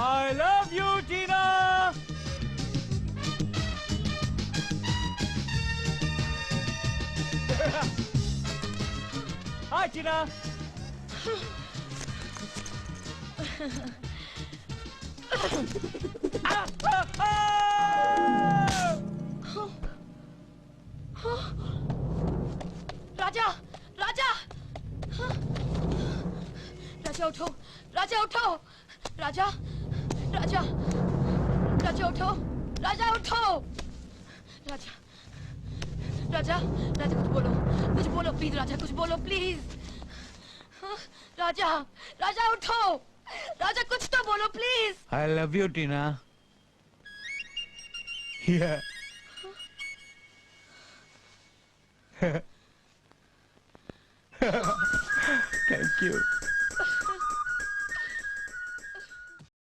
I love you, Tina. Hi, Tina. राजा, राजा, राजा उठो, राजा उठो, राजा, राजा, राजा उठो, राजा उठो, राजा, राजा, राजा कुछ बोलो प्लीज, राजा कुछ बोलो प्लीज, राजा, राजा उठो, राजा कुछ तो बोलो please. I love you, Tina. Yeah. Thank you.